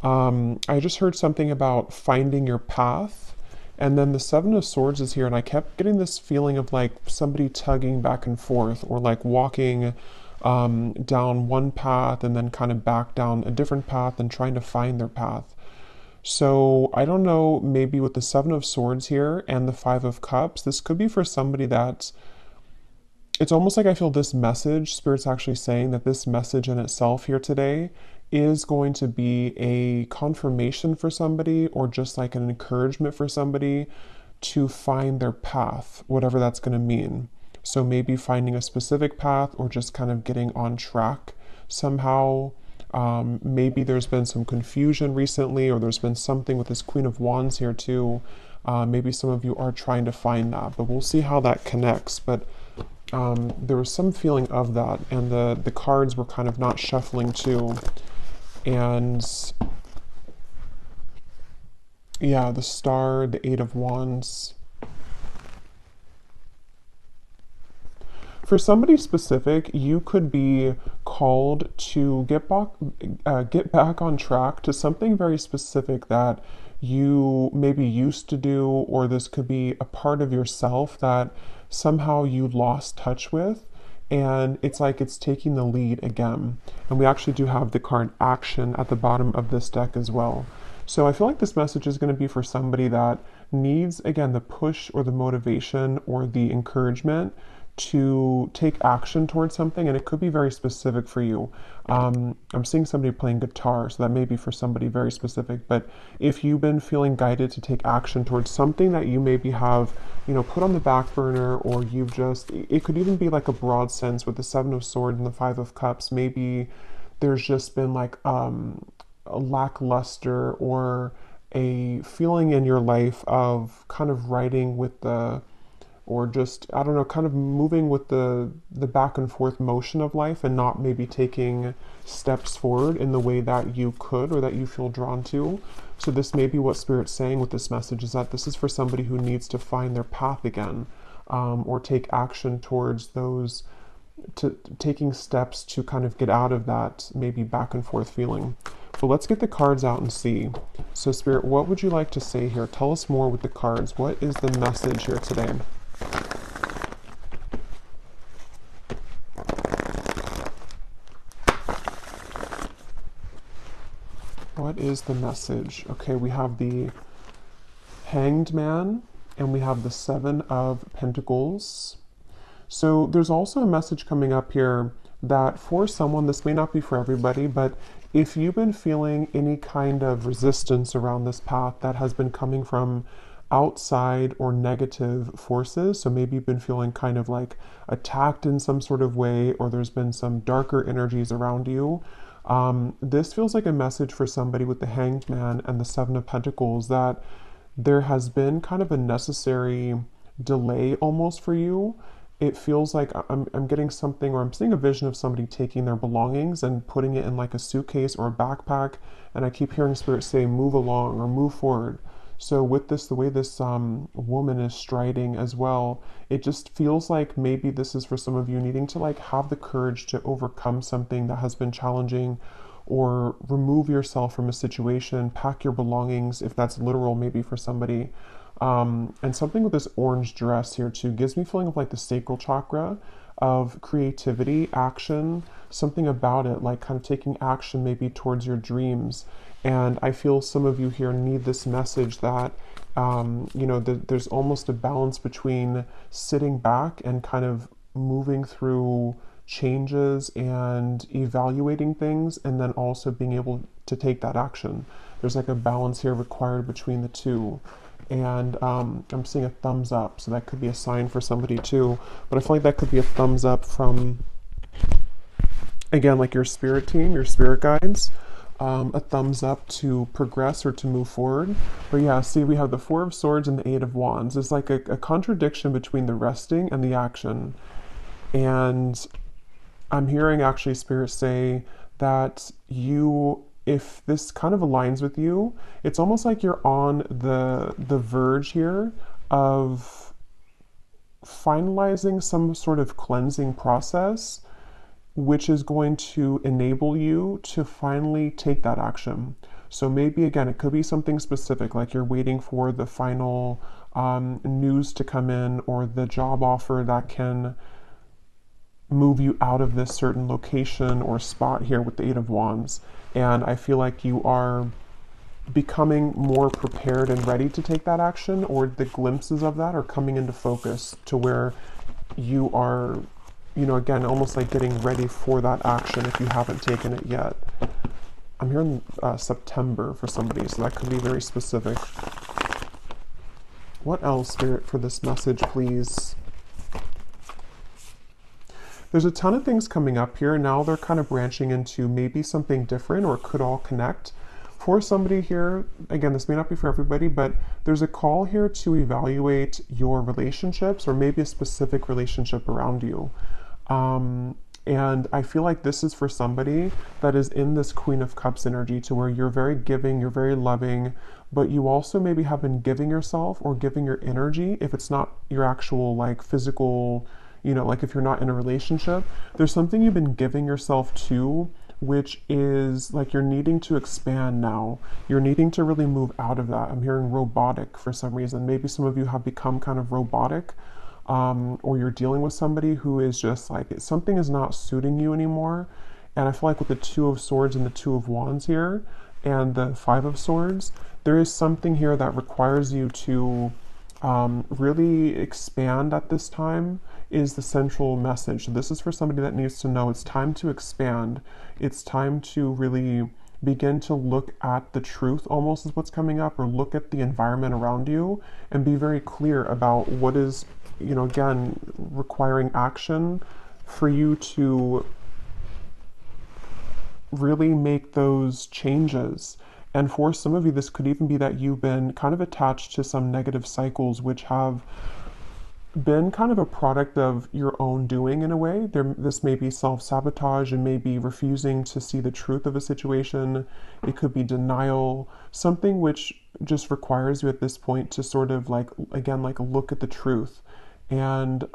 I just heard something about finding your path. And then the Seven of Swords is here, and I kept getting this feeling of like somebody tugging back and forth, or like walking down one path and then kind of back down a different path and trying to find their path. So I don't know, maybe with the Seven of Swords here and the Five of Cups, this could be for somebody that it's almost like I feel this message, Spirit's actually saying that this message in itself here today is going to be a confirmation for somebody or just like an encouragement for somebody to find their path, whatever that's going to mean. So maybe finding a specific path or just kind of getting on track somehow. Maybe there's been some confusion recently, or there's been something with this Queen of Wands here too. Maybe some of you are trying to find that, but we'll see how that connects. But there was some feeling of that, and the cards were kind of not shuffling too. And yeah, the Star, the Eight of Wands. For somebody specific, you could be called to get back on track to something very specific that you maybe used to do, or this could be a part of yourself that somehow you lost touch with. And it's like it's taking the lead again. And we actually do have the card Action at the bottom of this deck as well. So I feel like this message is going to be for somebody that needs, again, the push or the motivation or the encouragement to take action towards something, and it could be very specific for you. I'm seeing somebody playing guitar, so that may be for somebody very specific. But if you've been feeling guided to take action towards something that you maybe have, put on the back burner, or you've just, it could even be like a broad sense with the Seven of Swords and the Five of Cups. Maybe there's just been like a lackluster or a feeling in your life of kind of riding with the or just I don't know, kind of moving with the back and forth motion of life and not maybe taking steps forward in the way that you could or that you feel drawn to. So this may be what Spirit's saying with this message, is that this is for somebody who needs to find their path again, or take action towards those, to taking steps to kind of get out of that maybe back and forth feeling. But let's get the cards out and see. So Spirit, what would you like to say here? Tell us more with the cards. What is the message here today? What is the message? Okay, we have the Hanged Man and we have the Seven of Pentacles. So there's also a message coming up here that for someone, this may not be for everybody, but if you've been feeling any kind of resistance around this path that has been coming from outside or negative forces, so maybe you've been feeling kind of like attacked in some sort of way, or there's been some darker energies around you, this feels like a message for somebody with the Hanged Man and the Seven of Pentacles, that there has been kind of a necessary delay almost for you. It feels like I'm getting something, or I'm seeing a vision of somebody taking their belongings and putting it in like a suitcase or a backpack, and I keep hearing Spirit say move along or move forward. So with this, the way this woman is striding as well, it just feels like maybe this is for some of you needing to like have the courage to overcome something that has been challenging, or remove yourself from a situation, pack your belongings, if that's literal maybe for somebody. And something with this orange dress here too gives me feeling of like the sacral chakra, of creativity, action, something about it, like kind of taking action maybe towards your dreams. And I feel some of you here need this message that, there's almost a balance between sitting back and kind of moving through changes and evaluating things, and then also being able to take that action. There's like a balance here required between the two. And I'm seeing a thumbs up, so that could be a sign for somebody too. But I feel like that could be a thumbs up from, again, like your spirit team, your spirit guides, a thumbs up to progress or to move forward. But yeah, see, we have the Four of Swords and the Eight of Wands. It's like a contradiction between the resting and the action. And I'm hearing actually Spirit say that you, if this kind of aligns with you, it's almost like you're on the verge here of finalizing some sort of cleansing process, which is going to enable you to finally take that action. So maybe, again, it could be something specific, like you're waiting for the final news to come in, or the job offer that can move you out of this certain location or spot here with the Eight of Wands. And I feel like you are becoming more prepared and ready to take that action, or the glimpses of that are coming into focus to where you are, again, almost like getting ready for that action if you haven't taken it yet. I'm hearing September for somebody, so that could be very specific. What else, Spirit, for this message, please? There's a ton of things coming up here. Now they're kind of branching into maybe something different, or it could all connect. For somebody here, again, this may not be for everybody, but there's a call here to evaluate your relationships, or maybe a specific relationship around you. And I feel like this is for somebody that is in this Queen of Cups energy, to where you're very giving, you're very loving, but you also maybe have been giving yourself or giving your energy, if it's not your actual like physical, like if you're not in a relationship, there's something you've been giving yourself to, which is like you're needing to expand now. You're needing to really move out of that. I'm hearing robotic for some reason. Maybe some of you have become kind of robotic, or you're dealing with somebody who is just like, something is not suiting you anymore. And I feel like with the Two of Swords and the Two of Wands here and the Five of Swords, there is something here that requires you to really expand at this time, is the central message. So this is for somebody that needs to know it's time to expand. It's time to really begin to look at the truth, almost, is what's coming up, or look at the environment around you and be very clear about what is, again, requiring action for you to really make those changes. And for some of you, this could even be that you've been kind of attached to some negative cycles, which have been kind of a product of your own doing in a way. This may be self-sabotage, and maybe refusing to see the truth of a situation. It could be denial, something which just requires you at this point to sort of like, again, like look at the truth. And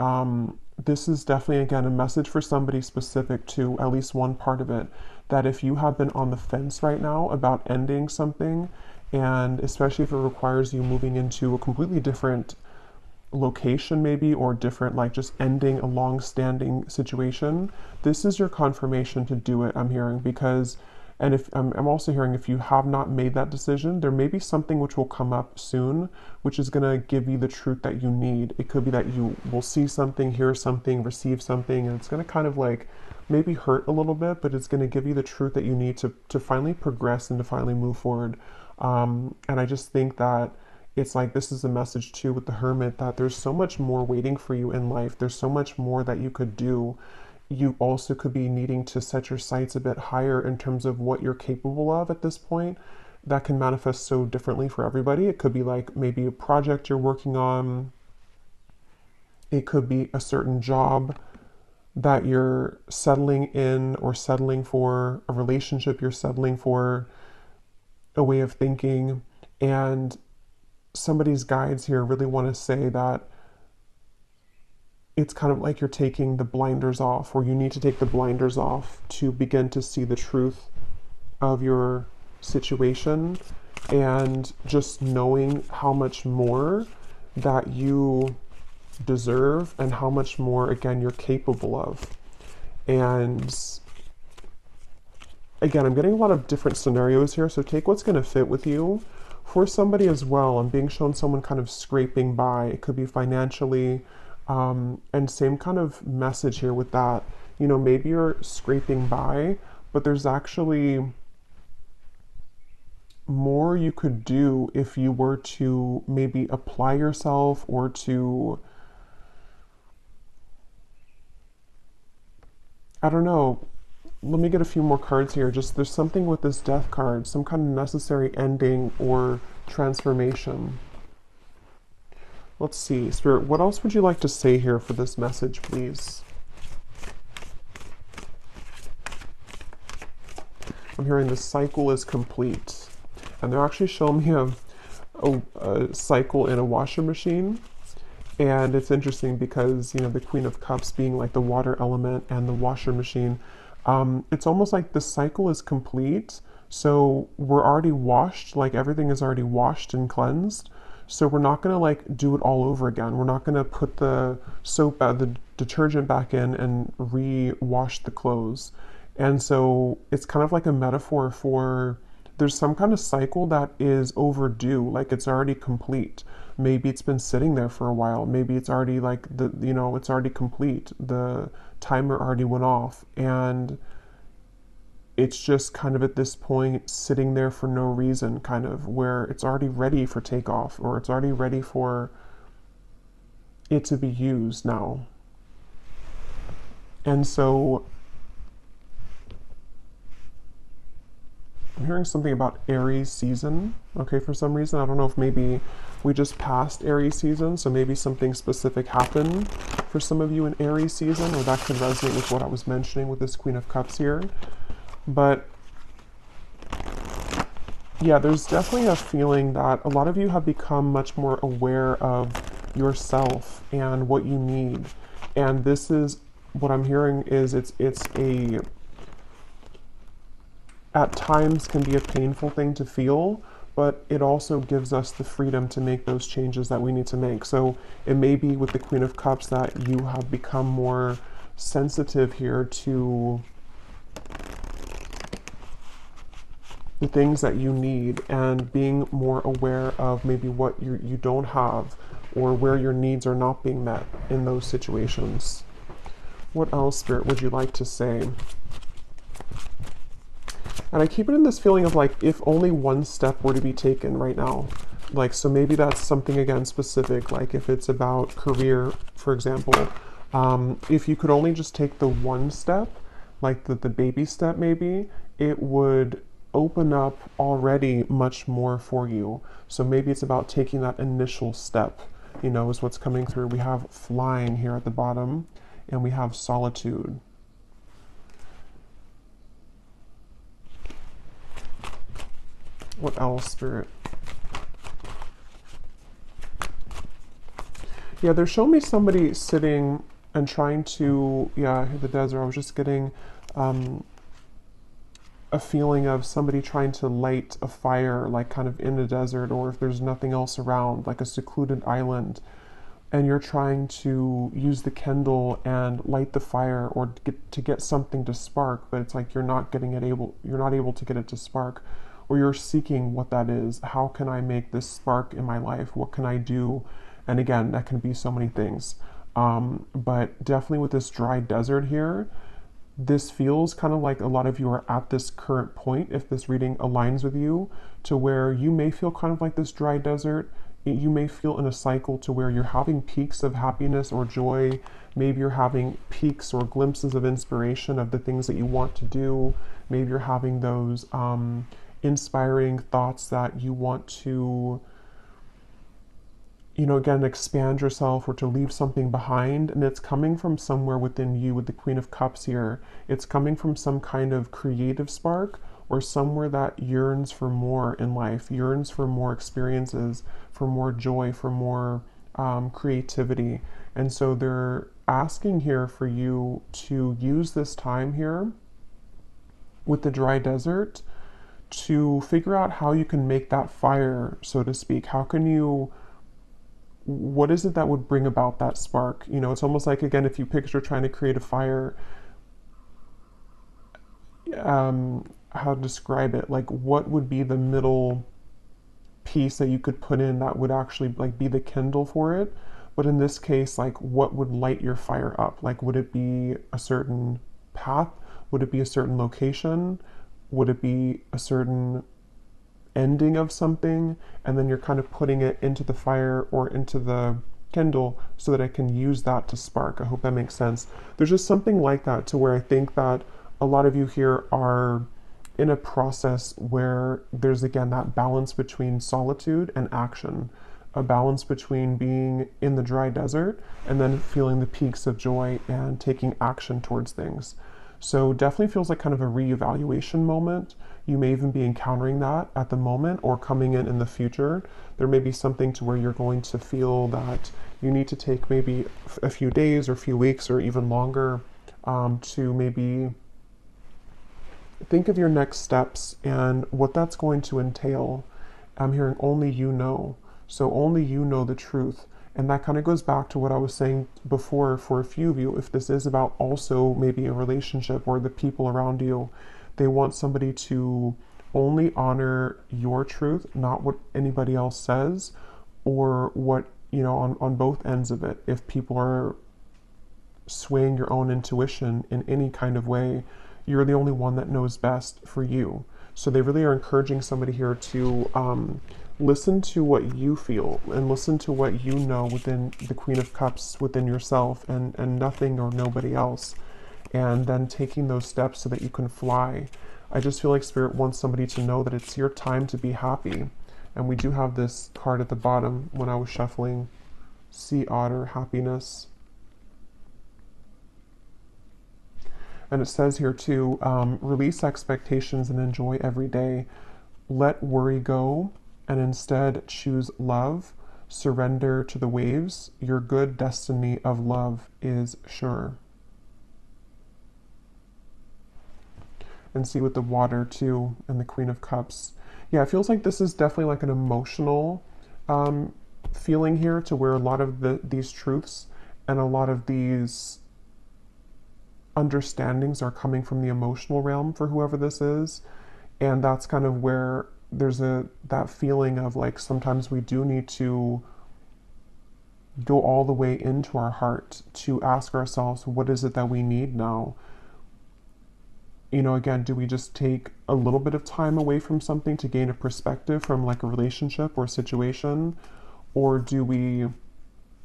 this is definitely, again, a message for somebody specific to at least one part of it, that if you have been on the fence right now about ending something, and especially if it requires you moving into a completely different location maybe, or different, like just ending a long-standing situation, this is your confirmation to do it, I'm hearing. Because, and if I'm also hearing, if you have not made that decision, there may be something which will come up soon, which is going to give you the truth that you need. It could be that you will see something, hear something, receive something, and it's going to kind of like maybe hurt a little bit, but it's going to give you the truth that you need to finally progress and to finally move forward. And I just think that it's like, this is a message too with the Hermit, that there's so much more waiting for you in life. There's so much more that you could do. You also could be needing to set your sights a bit higher in terms of what you're capable of at this point. That can manifest so differently for everybody. It could be like maybe a project you're working on. It could be a certain job that you're settling in, or settling for, a relationship you're settling for, a way of thinking. And somebody's guides here really want to say that it's kind of like you're taking the blinders off, or you need to take the blinders off to begin to see the truth of your situation, and just knowing how much more that you deserve, and how much more, again, you're capable of. And again, I'm getting a lot of different scenarios here, so take what's going to fit with you. For somebody as well, I'm being shown someone kind of scraping by. It could be financially, and same kind of message here with that. Maybe you're scraping by, but there's actually more you could do if you were to maybe apply yourself, or to, I don't know, let me get a few more cards here. Just, there's something with this Death card, some kind of necessary ending or transformation. Let's see, Spirit, what else would you like to say here for this message, please? I'm hearing the cycle is complete. And they're actually showing me a cycle in a washer machine. And it's interesting because, the Queen of Cups being like the water element, and the washer machine, it's almost like the cycle is complete. So we're already washed, like everything is already washed and cleansed. So we're not going to like do it all over again. We're not going to put the soap, the detergent back in and re-wash the clothes. And so it's kind of like a metaphor for there's some kind of cycle that is overdue, like it's already complete. Maybe it's been sitting there for a while. Maybe it's already like it's already complete. The timer already went off and it's just kind of at this point sitting there for no reason, kind of where it's already ready for takeoff or it's already ready for it to be used now. And so I'm hearing something about Aries season. Okay, for some reason, I don't know if maybe we just passed Aries season, so maybe something specific happened for some of you in Aries season, or that could resonate with what I was mentioning with this Queen of Cups here. But yeah, there's definitely a feeling that a lot of you have become much more aware of yourself and what you need. And this is what I'm hearing is it's a at times can be a painful thing to feel, but it also gives us the freedom to make those changes that we need to make. So it may be with the Queen of Cups that you have become more sensitive here to the things that you need and being more aware of maybe what you don't have or where your needs are not being met in those situations. What else, Spirit, would you like to say? And I keep it in this feeling of like, if only one step were to be taken right now. Like, so maybe that's something, again, specific, like if it's about career, for example, if you could only just take the one step, like the baby step maybe, it would open up already much more for you. So maybe it's about taking that initial step, is what's coming through. We have flying here at the bottom, and we have solitude. What else, Spirit? Yeah, they're showing me somebody sitting and trying to, the desert. I was just getting a feeling of somebody trying to light a fire, like kind of in the desert, or if there's nothing else around, like a secluded island, and you're trying to use the candle and light the fire or get something to spark, but it's like you're not able to get it to spark, or you're seeking what that is. How can I make this spark in my life? What can I do? And again, that can be so many things. But definitely with this dry desert here, this feels kind of like a lot of you are at this current point, if this reading aligns with you, to where you may feel kind of like this dry desert. You may feel in a cycle to where you're having peaks of happiness or joy. Maybe you're having peaks or glimpses of inspiration of the things that you want to do. Maybe you're having those inspiring thoughts that you want to, again, expand yourself or to leave something behind. And it's coming from somewhere within you with the Queen of Cups here. It's coming from some kind of creative spark or somewhere that yearns for more in life, yearns for more experiences, for more joy, for more creativity. And so they're asking here for you to use this time here with the dry desert to figure out how you can make that fire, so to speak. What is it that would bring about that spark? It's almost like, again, if you picture trying to create a fire, how to describe it? Like, what would be the middle piece that you could put in that would actually like be the kindle for it? But in this case, like, what would light your fire up? Like, would it be a certain path? Would it be a certain location? Would it be a certain ending of something? And then you're kind of putting it into the fire or into the kindle so that I can use that to spark. I hope that makes sense. There's just something like that to where I think that a lot of you here are in a process where there's, again, that balance between solitude and action, a balance between being in the dry desert and then feeling the peaks of joy and taking action towards things. So definitely feels like kind of a reevaluation moment. You may even be encountering that at the moment or coming in the future. There may be something to where you're going to feel that you need to take maybe a few days or a few weeks or even longer to maybe think of your next steps and what that's going to entail. I'm hearing only you know. So only you know the truth. And that kind of goes back to what I was saying before for a few of you. If this is about also maybe a relationship or the people around you, they want somebody to only honor your truth, not what anybody else says, or what, on both ends of it. If people are swaying your own intuition in any kind of way, you're the only one that knows best for you. So they really are encouraging somebody here to listen to what you feel and listen to what you know within the Queen of Cups, within yourself, and nothing or nobody else. And then taking those steps so that you can fly. I just feel like Spirit wants somebody to know that it's your time to be happy. And we do have this card at the bottom when I was shuffling, Sea Otter, happiness. And it says here too, release expectations and enjoy every day. Let worry go and instead choose love. Surrender to the waves. Your good destiny of love is sure. And see with the water too and the Queen of Cups. Yeah, it feels like this is definitely like an emotional feeling here, to where a lot of these truths and a lot of these understandings are coming from the emotional realm for whoever this is. And that's kind of where there's that feeling of like sometimes we do need to go all the way into our heart to ask ourselves, what is it that we need now? Again, do we just take a little bit of time away from something to gain a perspective from like a relationship or situation? Or do we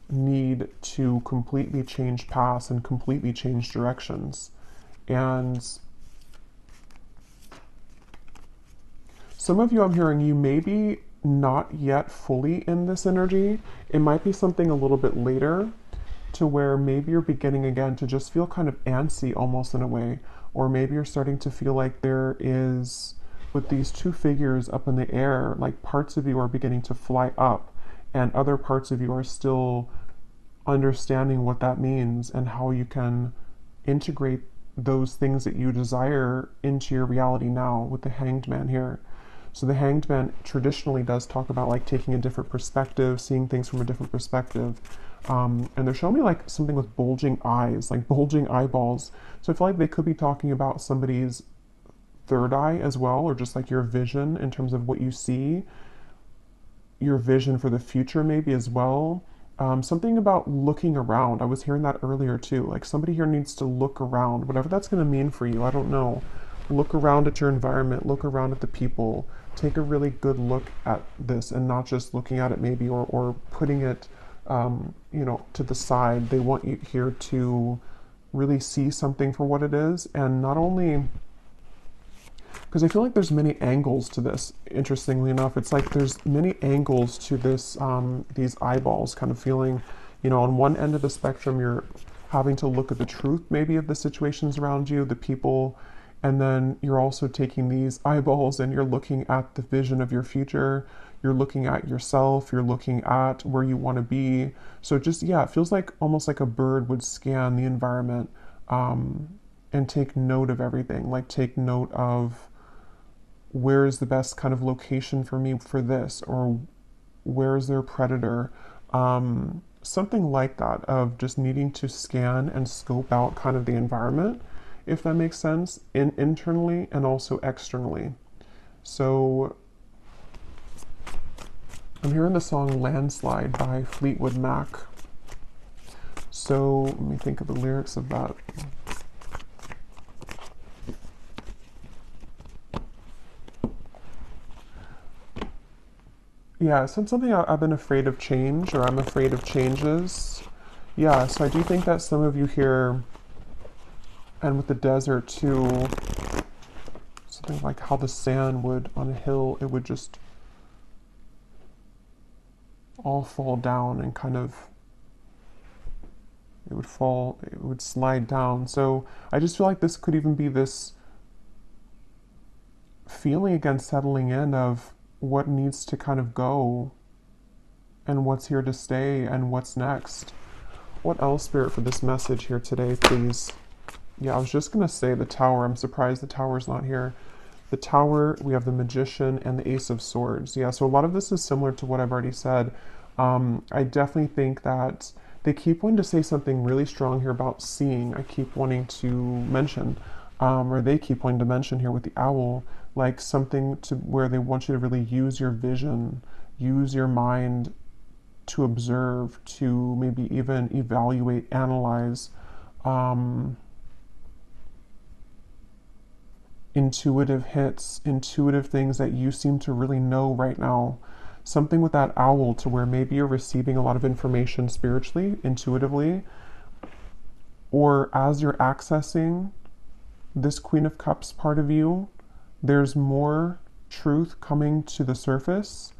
need to completely change paths and completely change directions? And some of you, I'm hearing you maybe not yet fully in this energy. It might be something a little bit later, to where maybe you're beginning again to just feel kind of antsy almost in a way. Or maybe you're starting to feel like there is, with these two figures up in the air, like parts of you are beginning to fly up and other parts of you are still understanding what that means and how you can integrate those things that you desire into your reality now with the Hanged Man here. So the Hanged Man traditionally does talk about like taking a different perspective, seeing things from a different perspective. And they're showing me like something with bulging eyes, like bulging eyeballs. So I feel like they could be talking about somebody's third eye as well, or just like your vision in terms of what you see, your vision for the future maybe as well. Something about looking around. I was hearing that earlier too. Like somebody here needs to look around, whatever that's going to mean for you. I don't know. Look around at your environment, look around at the people, take a really good look at this and not just looking at it maybe or putting it to the side. They want you here to really see something for what it is, and not only, because I feel like there's many angles to this. Interestingly enough, it's like there's many angles to this, these eyeballs kind of feeling, on one end of the spectrum, you're having to look at the truth maybe of the situations around you, the people, and then you're also taking these eyeballs and you're looking at the vision of your future. You're looking at yourself, you're looking at where you want to be. So just, yeah, it feels like almost like a bird would scan the environment and take note of everything. Like take note of where is the best kind of location for me for this, or where is there a predator? Something like that, of just needing to scan and scope out kind of the environment, if that makes sense, internally and also externally. So I'm hearing the song Landslide by Fleetwood Mac. So let me think of the lyrics of that. Yeah, so it's something I've been afraid of change, or I'm afraid of changes. Yeah, so I do think that some of you here, and with the desert too, something like how the sand would, on a hill, it would just all fall down and kind of, it would slide down. So I just feel like this could even be this feeling again settling in of what needs to kind of go and what's here to stay and what's next. What else, Spirit, for this message here today, please? Yeah, I was just going to say the Tower. I'm surprised the Tower's not here. The Tower, we have the Magician and the Ace of Swords. Yeah, so a lot of this is similar to what I've already said. I definitely think that they keep wanting to say something really strong here about seeing. I keep wanting to mention, or they keep wanting to mention here with the owl, like something to where they want you to really use your vision, use your mind to observe, to maybe even evaluate, analyze. Um, Intuitive hits, intuitive things that you seem to really know right now. Something with that owl to where maybe you're receiving a lot of information spiritually, intuitively, or as you're accessing this Queen of Cups part of you, there's more truth coming to the surface,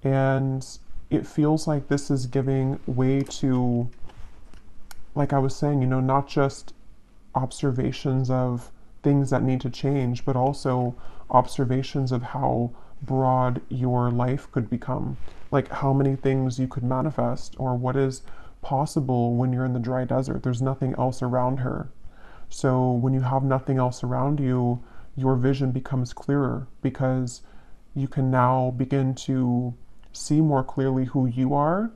and it feels like this is giving way to, like I was saying, not just observations of things that need to change, but also observations of how broad your life could become, like how many things you could manifest, or what is possible when you're in the dry desert. There's nothing else around her. So when you have nothing else around you, your vision becomes clearer because you can now begin to see more clearly who you are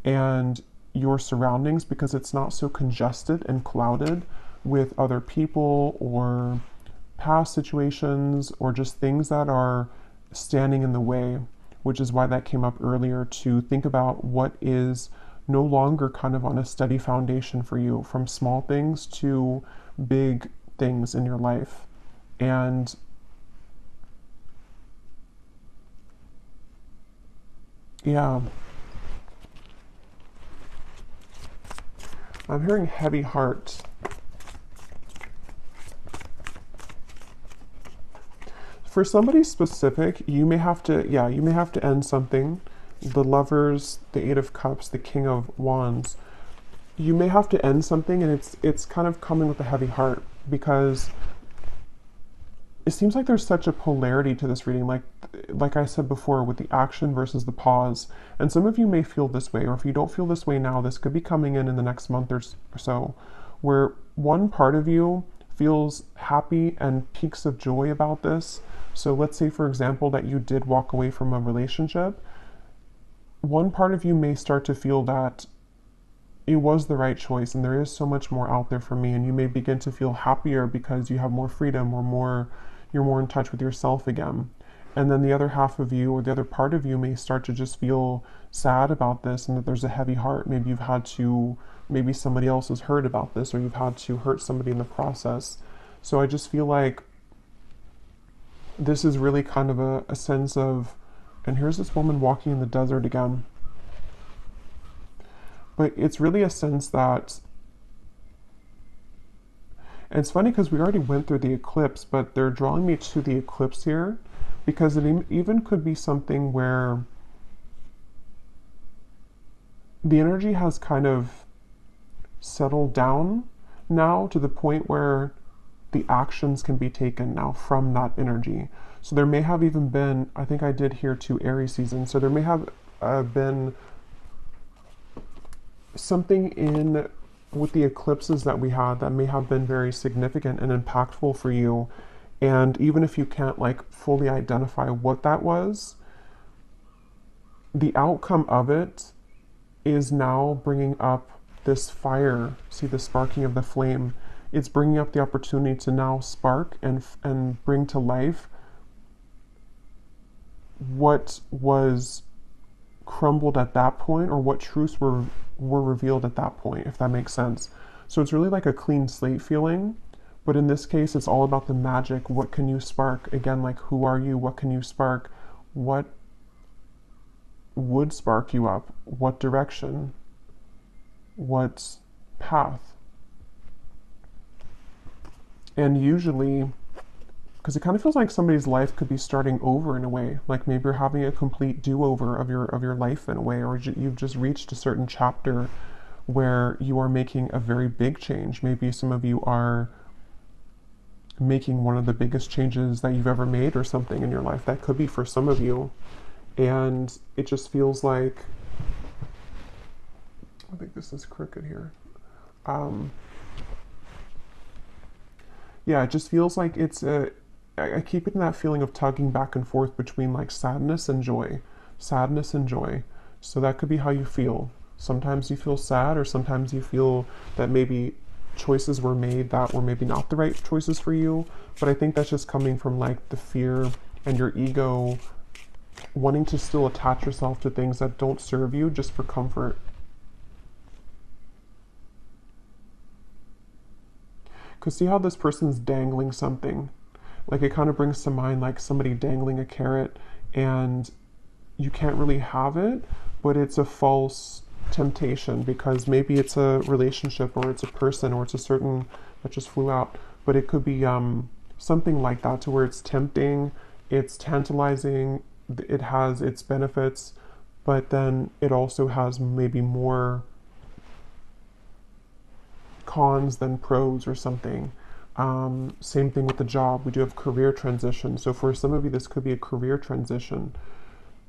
and your surroundings, because it's not so congested and clouded with other people or past situations or just things that are standing in the way, which is why that came up earlier, to think about what is no longer kind of on a steady foundation for you, from small things to big things in your life. And yeah, I'm hearing heavy heart. For somebody specific, you may have to end something. The Lovers, the Eight of Cups, the King of Wands. You may have to end something, and it's kind of coming with a heavy heart, because it seems like there's such a polarity to this reading, like I said before, with the action versus the pause. And some of you may feel this way, or if you don't feel this way now, this could be coming in the next month or so, where one part of you feels happy and peaks of joy about this. So let's say, for example, that you did walk away from a relationship. One part of you may start to feel that it was the right choice and there is so much more out there for me, and you may begin to feel happier because you have more freedom, or you're more in touch with yourself again. And then the other half of you, or the other part of you, may start to just feel sad about this, and that there's a heavy heart. Maybe somebody else has heard about this, or you've had to hurt somebody in the process. So I just feel like this is really kind of a sense of, and here's this woman walking in the desert again. But it's really a sense that, and it's funny because we already went through the eclipse, but they're drawing me to the eclipse here, because it even could be something where the energy has kind of settled down now to the point where the actions can be taken now from that energy. So there may have even been, I think I did here too, Aries season. So there may have been something in with the eclipses that we had that may have been very significant and impactful for you. And even if you can't like fully identify what that was, the outcome of it is now bringing up this fire. See the sparking of the flame? It's bringing up the opportunity to now spark and bring to life what was crumbled at that point, or what truths were revealed at that point, if that makes sense. So it's really like a clean slate feeling, but in this case it's all about the magic. What can you spark? Again, like, who are you? What can you spark? What would spark you up? What direction? What path? And usually, because it kind of feels like somebody's life could be starting over in a way, like maybe you're having a complete do-over of your life in a way, or you've just reached a certain chapter where you are making a very big change. Maybe some of you are making one of the biggest changes that you've ever made, or something in your life. That could be for some of you. And it just feels like, I think this is crooked here. Yeah, it just feels like it's a, I keep it in that feeling of tugging back and forth between like sadness and joy, sadness and joy. So that could be how you feel. Sometimes you feel sad, or sometimes you feel that maybe choices were made that were maybe not the right choices for you. But I think that's just coming from like the fear and your ego wanting to still attach yourself to things that don't serve you just for comfort. Because see how this person's dangling something? Like it kind of brings to mind like somebody dangling a carrot and you can't really have it, but it's a false temptation because maybe it's a relationship or it's a person or it's a certain that just flew out, but it could be something like that to where it's tempting, it's tantalizing, it has its benefits, but then it also has maybe more cons than pros or something. Same thing with the job. We do have career transition. So for some of you, this could be a career transition.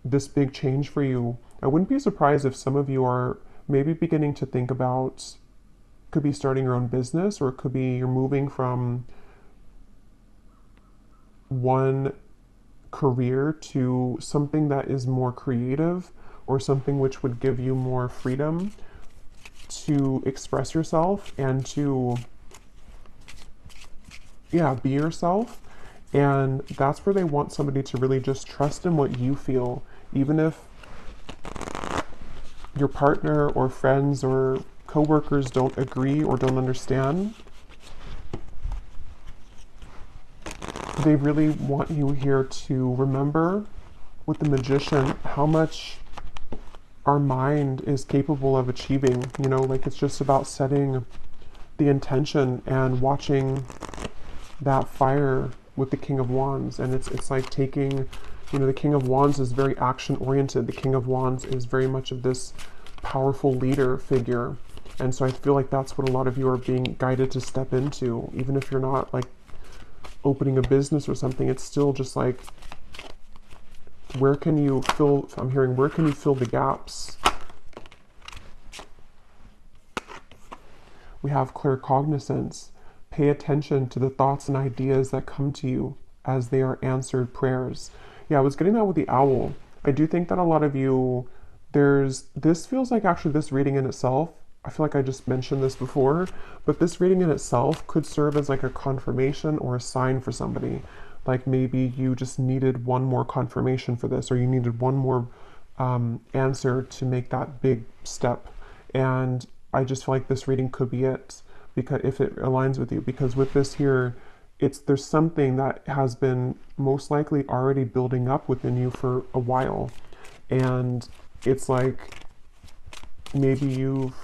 This big change for you. I wouldn't be surprised if some of you are maybe beginning to think about, could be starting your own business, or it could be you're moving from one career to something that is more creative or something which would give you more freedom to express yourself and to, yeah, be yourself. And that's where they want somebody to really just trust in what you feel, even if your partner or friends or coworkers don't agree or don't understand. They really want you here to remember with the Magician how much our mind is capable of achieving. You know, like it's just about setting the intention and watching that fire with the King of Wands. And it's like taking, you know, the King of Wands is very action oriented. The King of Wands is very much of this powerful leader figure. And so I feel like that's what a lot of you are being guided to step into. Even if you're not like opening a business or something, it's still just like, where can you fill, I'm hearing, where can you fill the gaps? We have claircognizance. Pay attention to the thoughts and ideas that come to you as they are answered prayers. Yeah, I was getting that with the owl. I do think that a lot of you, this feels like actually this reading in itself, I feel like I just mentioned this before, but this reading in itself could serve as like a confirmation or a sign for somebody. Like maybe you just needed one more confirmation for this, or you needed one more answer to make that big step. And I just feel like this reading could be it, because if it aligns with you, because with this here, there's something that has been most likely already building up within you for a while, and it's like maybe you've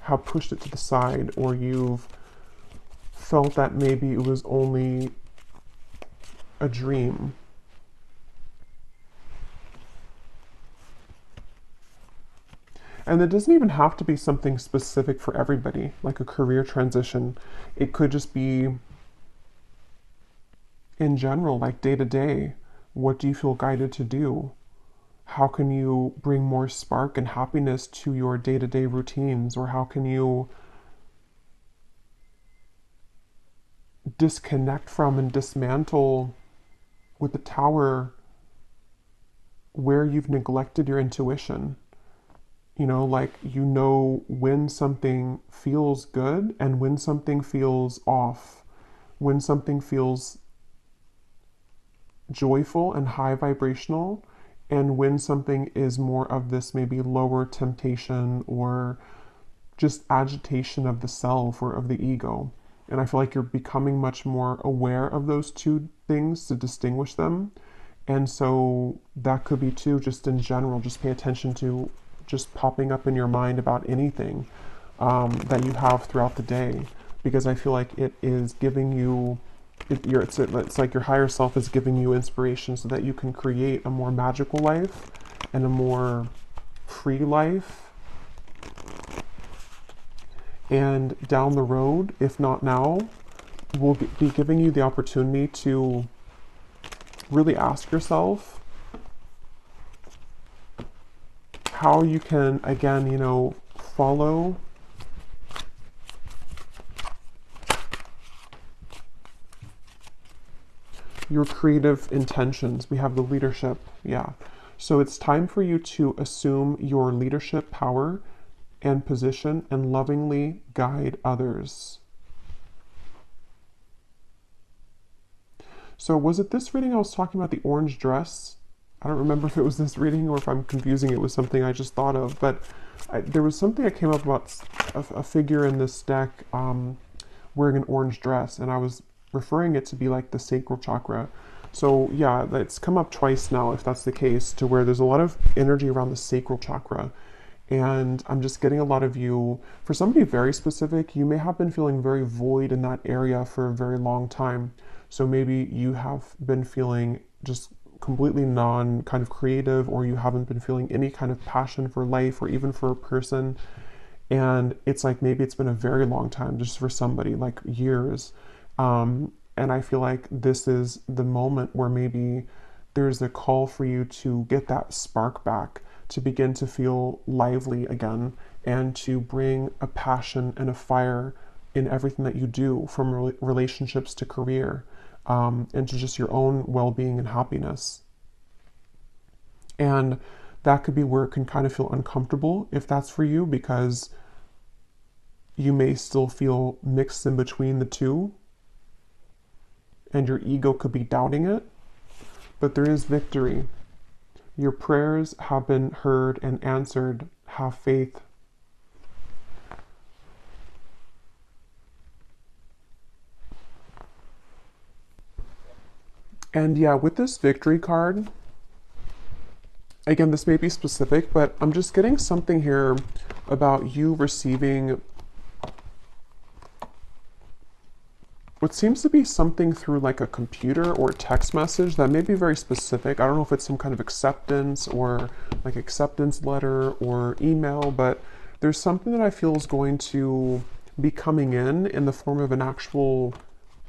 have pushed it to the side, or you've felt that maybe it was only a dream. And it doesn't even have to be something specific for everybody, like a career transition. It could just be in general, like day to day. What do you feel guided to do? How can you bring more spark and happiness to your day to day routines? Or how can you disconnect from and dismantle with the Tower where you've neglected your intuition? You know, like you know when something feels good and when something feels off, when something feels joyful and high vibrational, and when something is more of this maybe lower temptation or just agitation of the self or of the ego. And I feel like you're becoming much more aware of those two things to distinguish them. And so that could be too, just in general, just pay attention to just popping up in your mind about anything that you have throughout the day, because I feel like it is giving you, it's like your higher self is giving you inspiration so that you can create a more magical life and a more free life. And down the road, if not now, will be giving you the opportunity to really ask yourself how you can, again, you know, follow your creative intentions. We have the leadership. Yeah. So it's time for you to assume your leadership power and position and lovingly guide others. So was it this reading I was talking about the orange dress? I don't remember if it was this reading or if I'm confusing it with something I just thought of, but there was something that came up about a figure in this deck wearing an orange dress, and I was referring it to be like the sacral chakra. So yeah, it's come up twice now, if that's the case, to where there's a lot of energy around the sacral chakra. And I'm just getting a lot of you, for somebody very specific, you may have been feeling very void in that area for a very long time. So maybe you have been feeling just completely non kind of creative, or you haven't been feeling any kind of passion for life or even for a person. And it's like maybe it's been a very long time just for somebody, like years. And I feel like this is the moment where maybe there's a call for you to get that spark back, to begin to feel lively again, and to bring a passion and a fire in everything that you do, from relationships to career, and to just your own well-being and happiness. And that could be where it can kind of feel uncomfortable if that's for you, because you may still feel mixed in between the two, and your ego could be doubting it. But there is victory. Your prayers have been heard and answered. Have faith. And yeah, with this victory card, again, this may be specific, but I'm just getting something here about you receiving what seems to be something through like a computer or a text message that may be very specific. I don't know if it's some kind of acceptance or like acceptance letter or email, but there's something that I feel is going to be coming in the form of an actual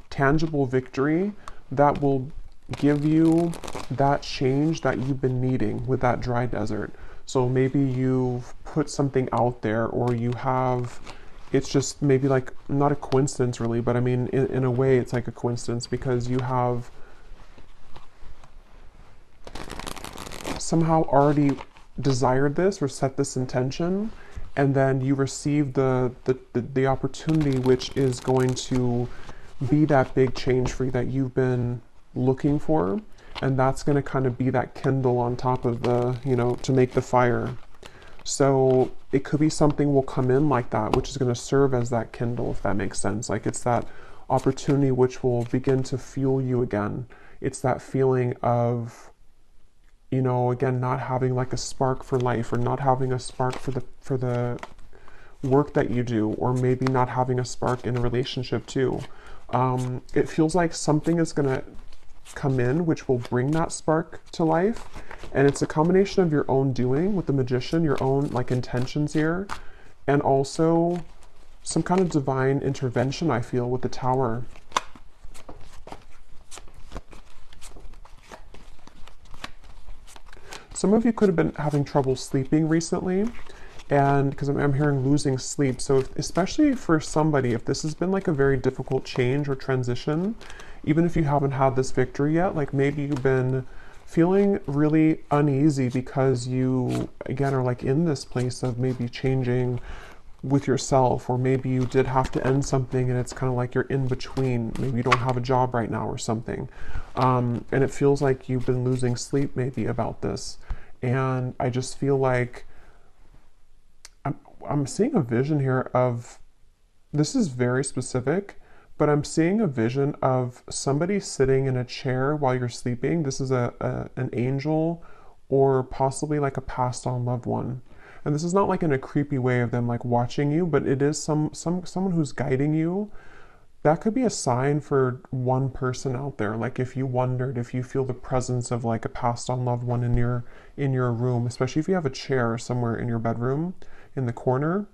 tangible victory that will give you that change that you've been needing with that dry desert. So maybe you've put something out there, or you have, it's just maybe like not a coincidence really, but I mean in a way it's like a coincidence, because you have somehow already desired this or set this intention, and then you receive the opportunity, which is going to be that big change for you that you've been looking for. And that's going to kind of be that kindle on top of the, to make the fire. So it could be something will come in like that, which is going to serve as that kindle, if that makes sense. Like it's that opportunity which will begin to fuel you again. It's that feeling of, again, not having like a spark for life, or not having a spark for the work that you do, or maybe not having a spark in a relationship too. It feels like something is going to come in which will bring that spark to life, and it's a combination of your own doing with the Magician, your own like intentions here, and also some kind of divine intervention, I feel, with the Tower. Some of you could have been having trouble sleeping recently, and because I'm hearing losing sleep. So especially for somebody, if this has been like a very difficult change or transition, even if you haven't had this victory yet, like maybe you've been feeling really uneasy because you, again, are like in this place of maybe changing with yourself, or maybe you did have to end something and it's kind of like you're in between. Maybe you don't have a job right now or something. And it feels like you've been losing sleep maybe about this. And I just feel like I'm seeing a vision here of, this is very specific, but I'm seeing a vision of somebody sitting in a chair while you're sleeping. This is an angel, or possibly like a passed on loved one. And this is not like in a creepy way of them like watching you, but it is someone who's guiding you. That could be a sign for one person out there. Like if you wondered if you feel the presence of like a passed on loved one in your room, especially if you have a chair somewhere in your bedroom in the corner,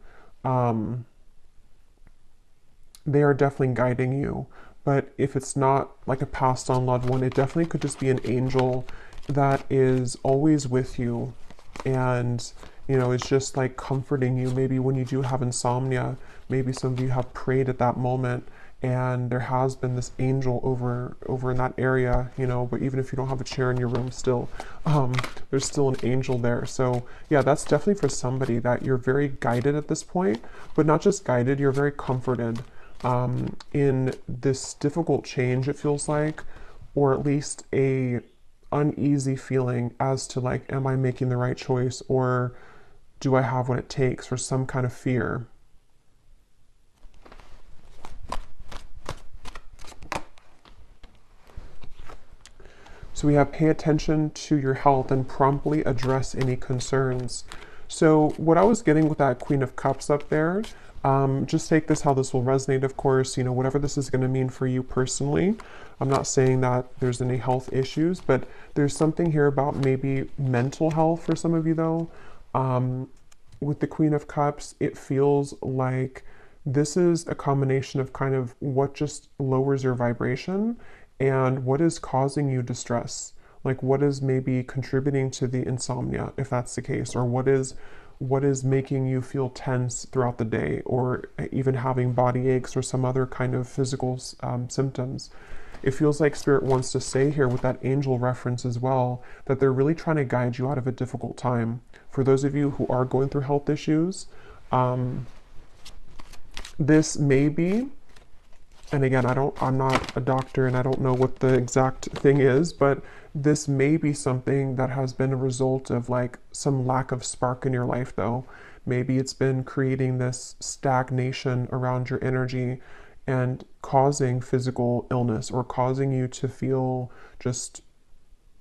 they are definitely guiding you. But if it's not like a passed on loved one, it definitely could just be an angel that is always with you, and it's just like comforting you. Maybe when you do have insomnia, maybe some of you have prayed at that moment, and there has been this angel over in that area, you know, but even if you don't have a chair in your room still, there's still an angel there. So yeah, that's definitely for somebody that you're very guided at this point, but not just guided, you're very comforted in this difficult change, it feels like, or at least a uneasy feeling as to like, am I making the right choice, or do I have what it takes, or some kind of fear. So we have pay attention to your health and promptly address any concerns. So what I was getting with that Queen of Cups up there, just take this how this will resonate, of course, you know, whatever this is going to mean for you personally. I'm not saying that there's any health issues, but there's something here about maybe mental health for some of you though. With the Queen of Cups, it feels like this is a combination of kind of what just lowers your vibration and what is causing you distress. Like what is maybe contributing to the insomnia, if that's the case, or what is making you feel tense throughout the day, or even having body aches or some other kind of physical symptoms. It feels like Spirit wants to say here with that angel reference as well, that they're really trying to guide you out of a difficult time. For those of you who are going through health issues, this may be, and again, I'm not a doctor and I don't know what the exact thing is, but this may be something that has been a result of like some lack of spark in your life though. Maybe it's been creating this stagnation around your energy and causing physical illness, or causing you to feel just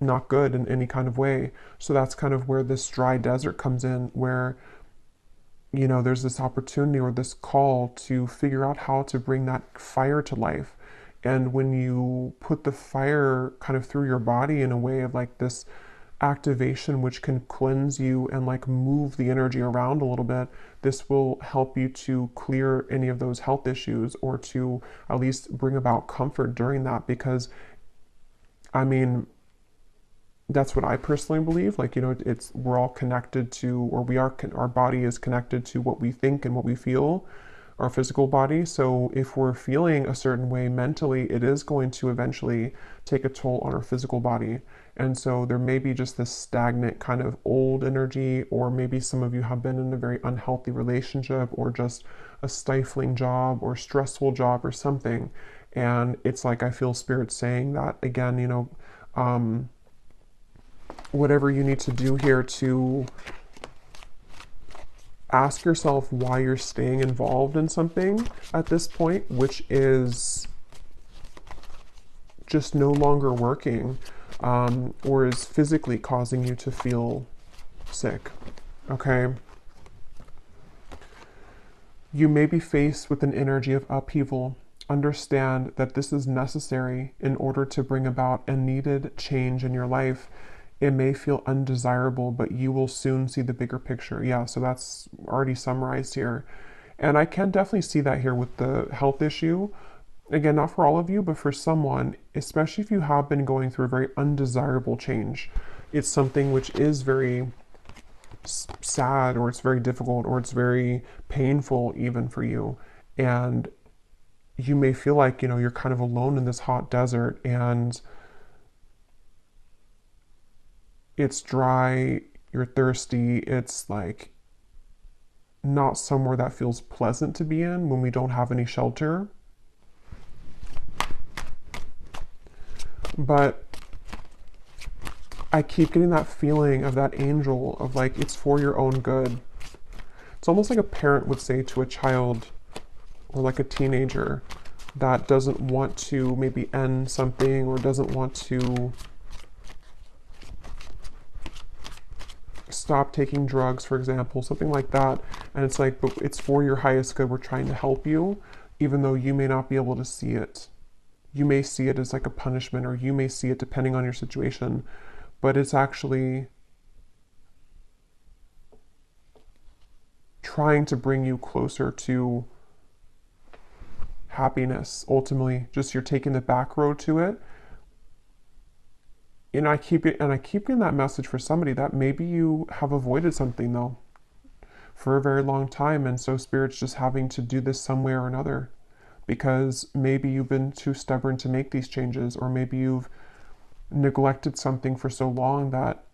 not good in any kind of way. So that's kind of where this dry desert comes in, where you know, there's this opportunity or this call to figure out how to bring that fire to life. And when you put the fire kind of through your body in a way of like this activation, which can cleanse you and like move the energy around a little bit, this will help you to clear any of those health issues, or to at least bring about comfort during that. Because, I mean, that's what I personally believe. Like, you know, we're all connected to, or our body is connected to what we think and what we feel, our physical body. So if we're feeling a certain way mentally, it is going to eventually take a toll on our physical body. And so there may be just this stagnant kind of old energy, or maybe some of you have been in a very unhealthy relationship, or just a stifling job or stressful job or something. And it's like, I feel Spirit saying that again, you know, whatever you need to do here to ask yourself why you're staying involved in something at this point, which is just no longer working, or is physically causing you to feel sick. Okay? You may be faced with an energy of upheaval. Understand that this is necessary in order to bring about a needed change in your life. It may feel undesirable, but you will soon see the bigger picture. Yeah, so that's already summarized here. And I can definitely see that here with the health issue. Again, not for all of you, but for someone, especially if you have been going through a very undesirable change. It's something which is very sad, or it's very difficult, or it's very painful even for you. And you may feel like, you know, you're kind of alone in this hot desert, and it's dry, you're thirsty, it's like not somewhere that feels pleasant to be in when we don't have any shelter. But I keep getting that feeling of that angel of like, it's for your own good. It's almost like a parent would say to a child, or like a teenager that doesn't want to maybe end something, or doesn't want to stop taking drugs, for example, something like that. And it's like, but it's for your highest good. We're trying to help you, even though you may not be able to see it. You may see it as like a punishment, or you may see it depending on your situation, but it's actually trying to bring you closer to happiness. Ultimately, just you're taking the back road to it. And I keep getting that message for somebody that maybe you have avoided something though for a very long time, and so Spirit's just having to do this some way or another. because maybe you've been too stubborn to make these changes, or maybe you've neglected something for so long that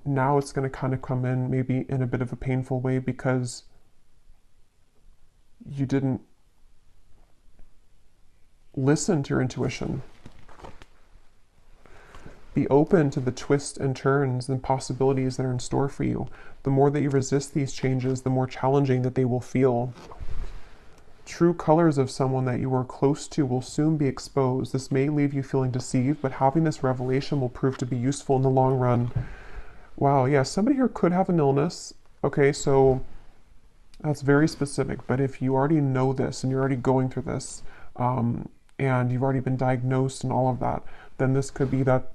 now it's going to kind of come in maybe in a bit of a painful way because you didn't listen to your intuition. Be open to the twists and turns and possibilities that are in store for you. The more that you resist these changes, the more challenging that they will feel. True colors of someone that you are close to will soon be exposed. This may leave you feeling deceived, but having this revelation will prove to be useful in the long run. Wow, yeah, somebody here could have an illness. Okay, so that's very specific, but if you already know this and you're already going through this, and you've already been diagnosed and all of that, then this could be that,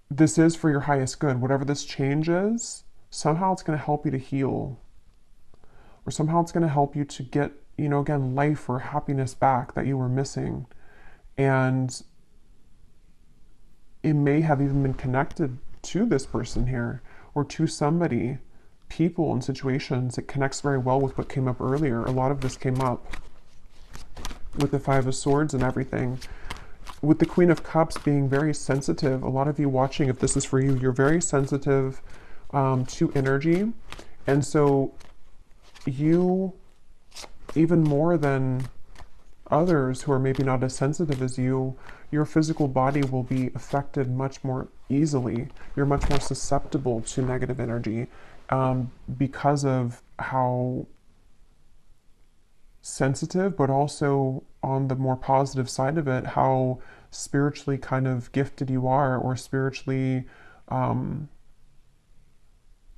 this is for your highest good. Whatever this change is, somehow it's going to help you to heal, or somehow it's going to help you to get, again, life or happiness back that you were missing. And it may have even been connected to this person here, or to somebody, people and situations. It connects very well with what came up earlier. A lot of this came up with the Five of Swords and everything. With the Queen of Cups being very sensitive, a lot of you watching, if this is for you, you're very sensitive to energy. And so you, even more than others who are maybe not as sensitive as you, your physical body will be affected much more easily. You're much more susceptible to negative energy because of how sensitive, but also on the more positive side of it, how spiritually kind of gifted you are, or spiritually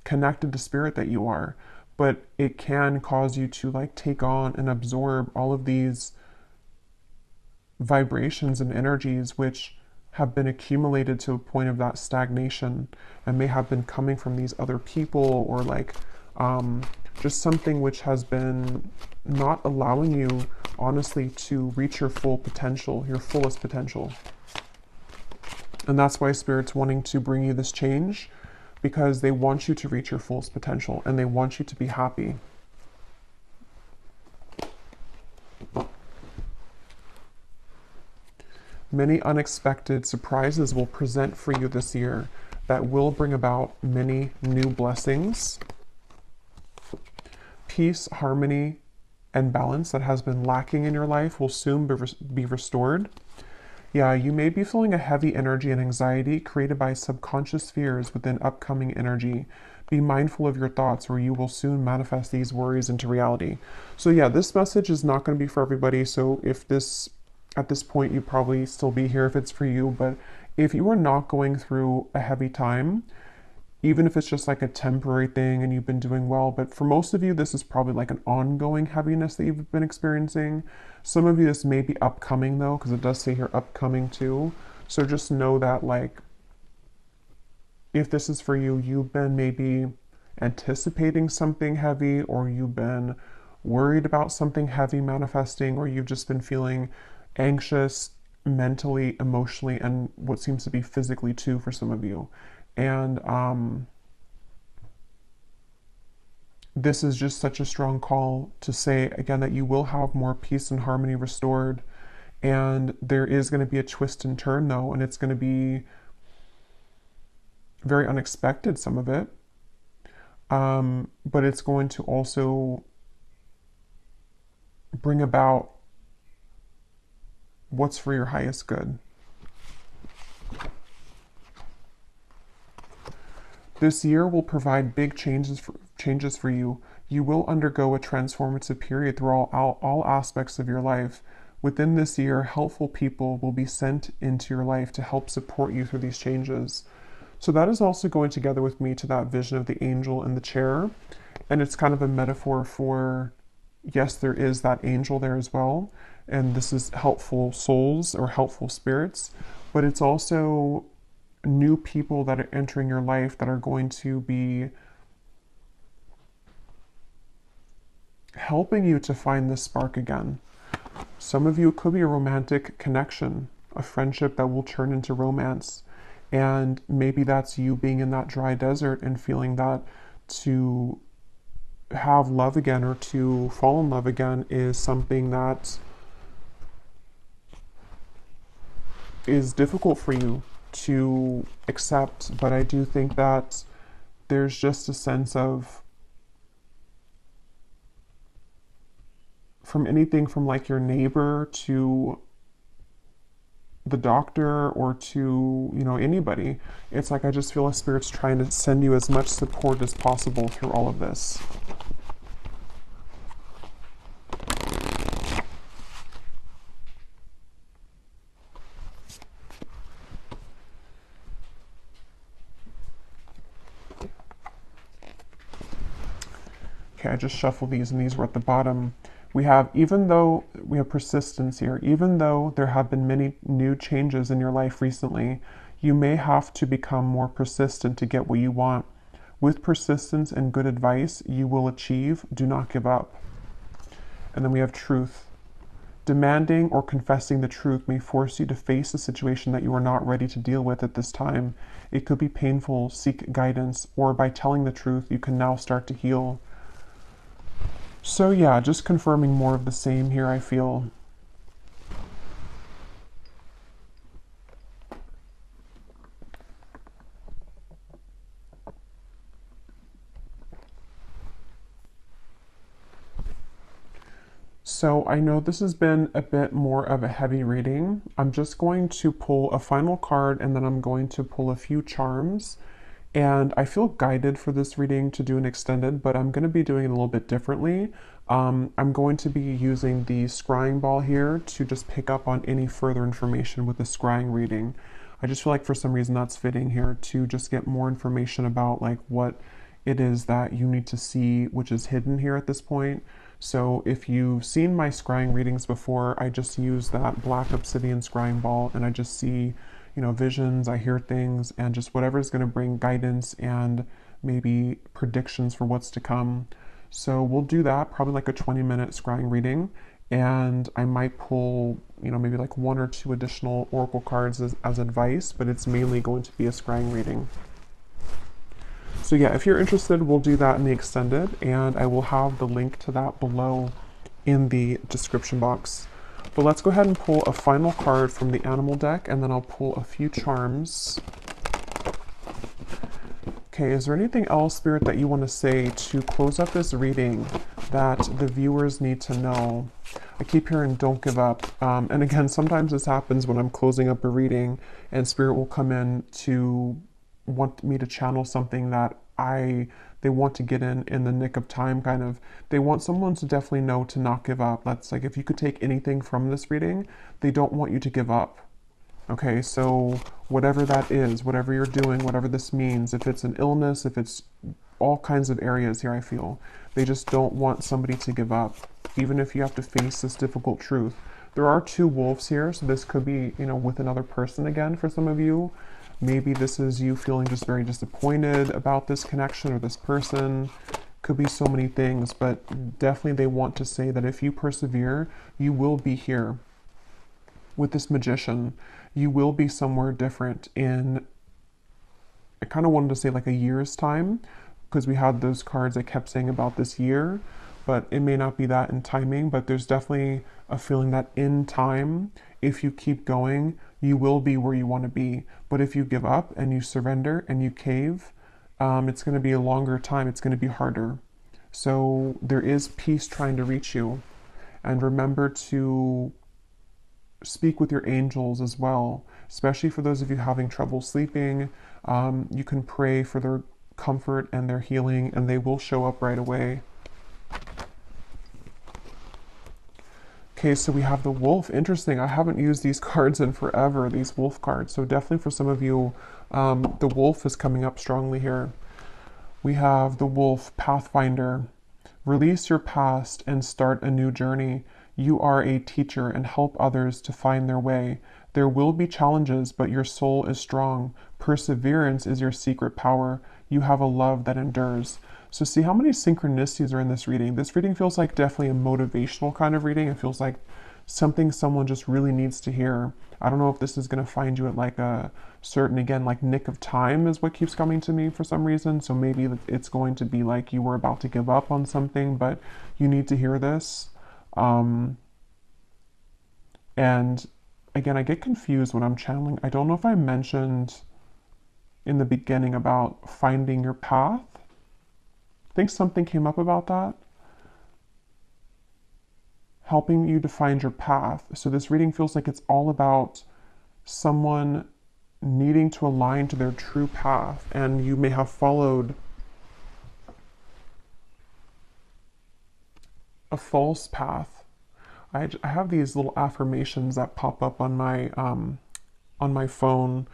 connected to spirit that you are. But it can cause you to take on and absorb all of these vibrations and energies which have been accumulated to a point of that stagnation, and may have been coming from these other people, or just something which has been not allowing you, honestly, to reach your full potential, your fullest potential. And that's why Spirit's wanting to bring you this change, because they want you to reach your fullest potential, and they want you to be happy. Many unexpected surprises will present for you this year that will bring about many new blessings. Peace, harmony, and balance that has been lacking in your life will soon be restored. Yeah, you may be feeling a heavy energy and anxiety created by subconscious fears within upcoming energy. Be mindful of your thoughts, or you will soon manifest these worries into reality. So yeah, this message is not going to be for everybody. So if this, at this point, you probably still be here if it's for you. But if you are not going through a heavy time, even if it's just like a temporary thing and you've been doing well, but for most of you, this is probably like an ongoing heaviness that you've been experiencing. Some of you, this may be upcoming though, because it does say here upcoming too. So just know that if this is for you, you've been maybe anticipating something heavy, or you've been worried about something heavy manifesting, or you've just been feeling anxious mentally, emotionally, and what seems to be physically too for some of you. And this is just such a strong call to say, again, that you will have more peace and harmony restored. And there is going to be a twist and turn, though, and it's going to be very unexpected, some of it. But it's going to also bring about what's for your highest good. This year will provide big changes for you. You will undergo a transformative period through all aspects of your life. Within this year, helpful people will be sent into your life to help support you through these changes. So that is also going together with me to that vision of the angel in the chair. And it's kind of a metaphor for, yes, there is that angel there as well. And this is helpful souls or helpful spirits. But it's also new people that are entering your life that are going to be helping you to find this spark again. Some of you, it could be a romantic connection, a friendship that will turn into romance. And maybe that's you being in that dry desert and feeling that to have love again or to fall in love again is something that is difficult for you to accept. But I do think that there's just a sense of, from anything from like your neighbor to the doctor or to, you know, anybody, it's like I just feel a spirit's trying to send you as much support as possible through all of this. Okay, I just shuffled these and these were at the bottom. We have, even though we have persistence here, even though there have been many new changes in your life recently, you may have to become more persistent to get what you want. With persistence and good advice, you will achieve. Do not give up. And then we have truth. Demanding or confessing the truth may force you to face a situation that you are not ready to deal with at this time. It could be painful. Seek guidance, or by telling the truth, you can now start to heal. So yeah, just confirming more of the same here, I feel. So I know this has been a bit more of a heavy reading. I'm just going to pull a final card and then I'm going to pull a few charms. And I feel guided for this reading to do an extended, but I'm going to be doing it a little bit differently. I'm going to be using the scrying ball here to just pick up on any further information with the scrying reading. I just feel like for some reason that's fitting here to just get more information about like what it is that you need to see, which is hidden here at this point. So if you've seen my scrying readings before, I just use that black obsidian scrying ball and I just see, you know, visions, I hear things, and just whatever is going to bring guidance and maybe predictions for what's to come. So we'll do that, probably like a 20-minute scrying reading, and I might pull, you know, maybe like 1 or 2 additional oracle cards as advice, but it's mainly going to be a scrying reading. So yeah, if you're interested, we'll do that in the extended, and I will have the link to that below in the description box. But let's go ahead and pull a final card from the animal deck, and then I'll pull a few charms. Okay, is there anything else, Spirit, that you want to say to close up this reading that the viewers need to know? I keep hearing don't give up. And again, sometimes this happens when I'm closing up a reading and Spirit will come in to want me to channel something that they want to get in the nick of time, kind of. They want someone to definitely know to not give up. That's like, if you could take anything from this reading, they don't want you to give up. Okay, so whatever that is, whatever you're doing, whatever this means, if it's an illness, if it's all kinds of areas here, I feel, they just don't want somebody to give up, even if you have to face this difficult truth. There are 2 wolves here, so this could be, you know, with another person again for some of you. Maybe this is you feeling just very disappointed about this connection or this person. Could be so many things, but definitely they want to say that if you persevere, you will be here. With this magician, you will be somewhere different in, I kind of wanted to say like a year's time, because we had those cards I kept saying about this year, but it may not be that in timing, but there's definitely a feeling that in time, if you keep going, you will be where you want to be. But if you give up and you surrender and you cave, it's going to be a longer time. It's going to be harder. So there is peace trying to reach you. And remember to speak with your angels as well, especially for those of you having trouble sleeping. You can pray for their comfort and their healing, and they will show up right away. Okay, so we have the wolf. Interesting. I haven't used these cards in forever, these wolf cards. So definitely for some of you, the wolf is coming up strongly here. We have the wolf, Pathfinder. Release your past and start a new journey. You are a teacher and help others to find their way. There will be challenges, but your soul is strong. Perseverance is your secret power. You have a love that endures. So see how many synchronicities are in this reading. This reading feels like definitely a motivational kind of reading. It feels like something someone just really needs to hear. I don't know if this is going to find you at like a certain, again, like nick of time is what keeps coming to me for some reason. So maybe it's going to be like you were about to give up on something, but you need to hear this. And again, I get confused when I'm channeling. I don't know if I mentioned in the beginning about finding your path. I think something came up about that. Helping you to find your path. So this reading feels like it's all about someone needing to align to their true path, and you may have followed a false path. I have these little affirmations that pop up on my phone.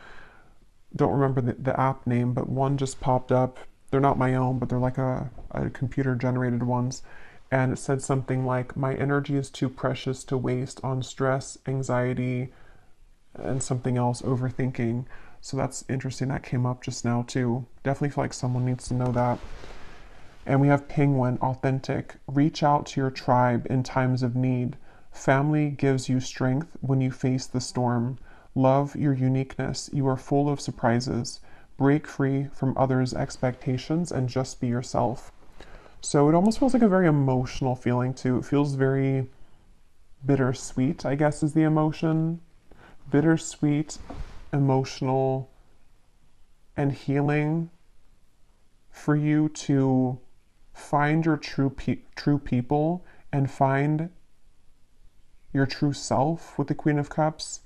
Don't remember the app name, but one just popped up. They're not my own, but they're like a computer generated ones. And it said something like, my energy is too precious to waste on stress, anxiety, and something else, overthinking. So that's interesting. That came up just now too. Definitely feel like someone needs to know that. And we have Penguin, authentic. Reach out to your tribe in times of need. Family gives you strength when you face the storm. Love your uniqueness. You are full of surprises. Break free from others' expectations and just be yourself. So it almost feels like a very emotional feeling too. It feels very bittersweet, I guess is the emotion. Bittersweet, emotional, and healing for you to find your true people and find your true self with the Queen of Cups,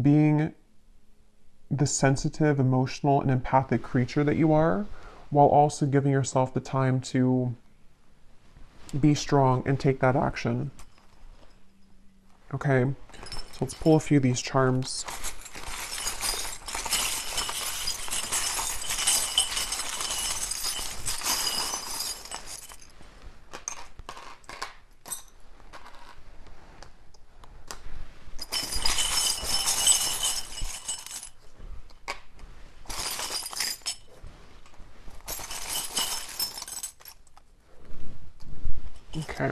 being the sensitive, emotional, and empathic creature that you are, while also giving yourself the time to be strong and take that action. Okay, so let's pull a few of these charms. Okay.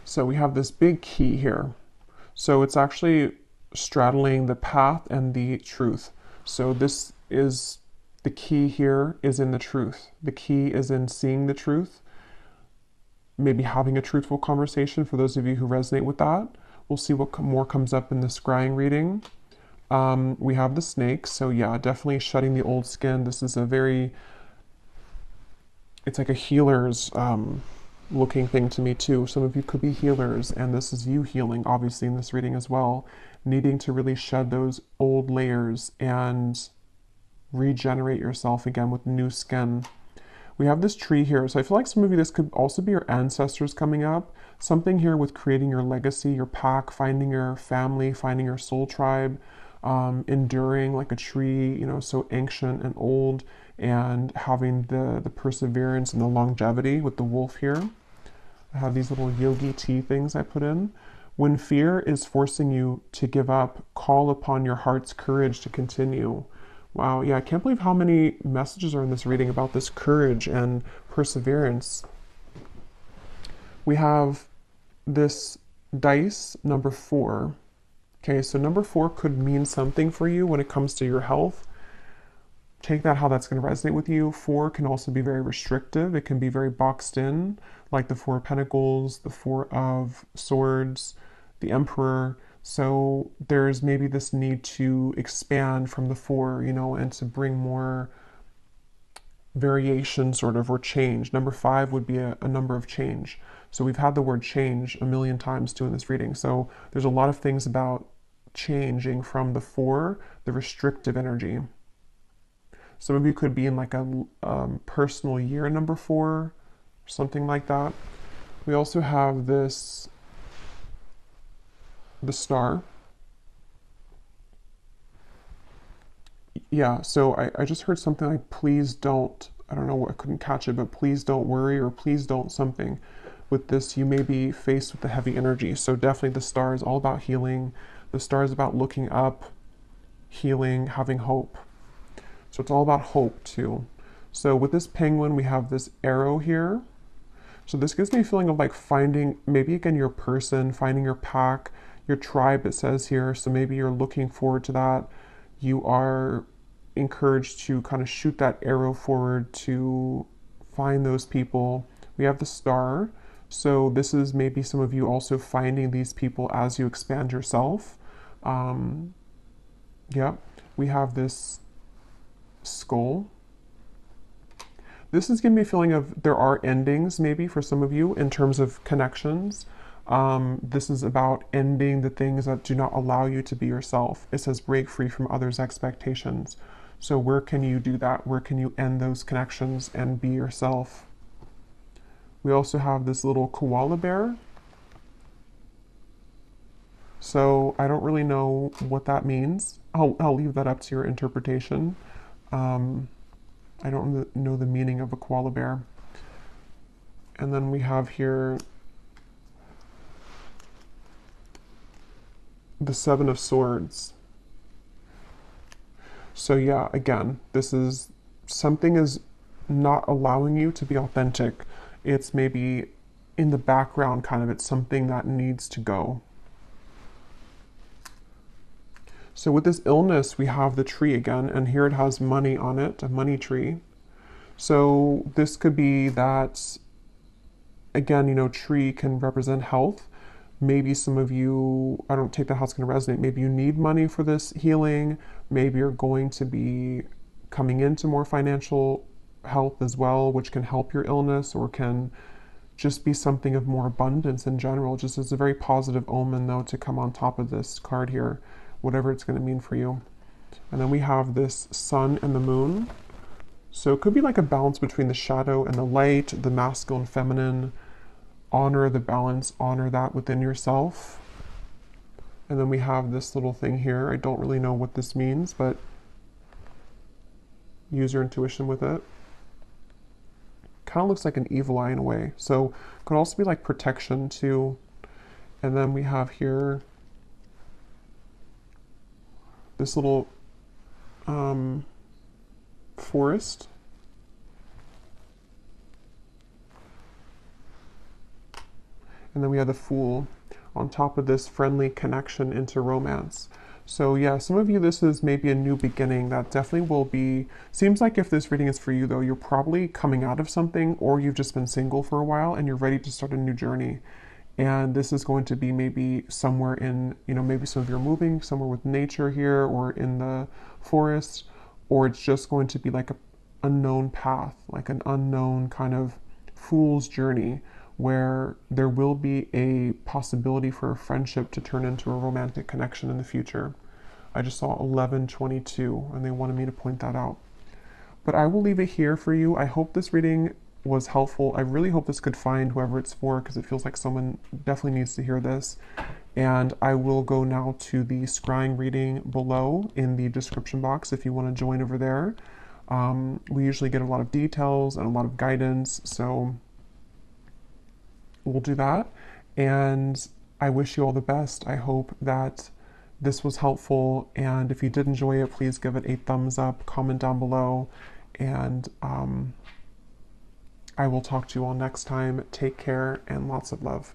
So we have this big key here. So it's actually straddling the path and the truth. So this is the key here is in the truth. The key is in seeing the truth, maybe having a truthful conversation for those of you who resonate with that. We'll see what more comes up in the scrying reading. We have the snake. So yeah, definitely shedding the old skin. This is a very, it's like a healer's looking thing to me too. Some of you could be healers, and this is you healing, obviously, in this reading as well, needing to really shed those old layers and regenerate yourself again with new skin. We have this tree here, so I feel like some of you, this could also be your ancestors coming up. Something here with creating your legacy, your pack, finding your family, finding your soul tribe, enduring like a tree, you know, so ancient and old, and having the perseverance and the longevity with the wolf here. I have these little yogi tea things I put in. When fear is forcing you to give up, call upon your heart's courage to continue. Wow, yeah, I can't believe how many messages are in this reading about this courage and perseverance. We have this dice, number 4. Okay, so number 4 could mean something for you when it comes to your health. Take that how that's going to resonate with you. 4 can also be very restrictive. It can be very boxed in, like the 4 of Pentacles, the 4 of Swords, the Emperor. So there's maybe this need to expand from the 4, you know, and to bring more variation sort of, or change. Number 5 would be a number of change. So we've had the word change a million times too in this reading. So there's a lot of things about changing from the 4, the restrictive energy. Some of you could be in like a personal year number 4, something like that. We also have this, the star. Yeah, so I just heard something like, please don't, I don't know, I couldn't catch it, but please don't worry, or please don't something. With this, you may be faced with the heavy energy. So definitely the star is all about healing. The star is about looking up, healing, having hope. So it's all about hope too. So with this penguin, we have this arrow here. So this gives me a feeling of like finding, maybe again, your person, finding your pack, your tribe, it says here. So maybe you're looking forward to that. You are encouraged to kind of shoot that arrow forward to find those people. We have the star. So this is maybe some of you also finding these people as you expand yourself. Yeah, we have this skull. This is giving me a feeling of there are endings maybe for some of you in terms of connections. This is about ending the things that do not allow you to be yourself. It says break free from others' expectations. So where can you do that? Where can you end those connections and be yourself? We also have this little koala bear. So I don't really know what that means. I'll leave that up to your interpretation. I don't know the meaning of a koala bear. And then we have here the Seven of Swords. So yeah, again, this is something is not allowing you to be authentic. It's maybe in the background kind of, it's something that needs to go. So with this illness, we have the tree again, and here it has money on it, a money tree. So this could be that, again, you know, tree can represent health. Maybe some of you, I don't take that how it's going to resonate. Maybe you need money for this healing. Maybe you're going to be coming into more financial health as well, which can help your illness or can just be something of more abundance in general. Just as a very positive omen, though, to come on top of this card here, whatever it's going to mean for you. And then we have this sun and the moon. So it could be like a balance between the shadow and the light, the masculine, feminine. Honor the balance, honor that within yourself. And then we have this little thing here. I don't really know what this means, but use your intuition with it. Kind of looks like an evil eye in a way. So it could also be like protection too. And then we have here this little forest. And then we have the Fool on top of this friendly connection into romance. So yeah, some of you, this is maybe a new beginning that definitely will be, seems like if this reading is for you though, you're probably coming out of something or you've just been single for a while and you're ready to start a new journey. And this is going to be maybe somewhere in, you know, maybe some of you are moving somewhere with nature here or in the forest, or it's just going to be like an unknown path, like an unknown kind of fool's journey, where there will be a possibility for a friendship to turn into a romantic connection in the future. I just saw 1122 and they wanted me to point that out. But I will leave it here for you. I hope this reading was helpful. I really hope this could find whoever it's for, because it feels like someone definitely needs to hear this. And I will go now to the scrying reading below in the description box if you want to join over there. We usually get a lot of details and a lot of guidance, so we'll do that. And I wish you all the best. I hope that this was helpful. And if you did enjoy it, please give it a thumbs up, comment down below, and I will talk to you all next time. Take care and lots of love.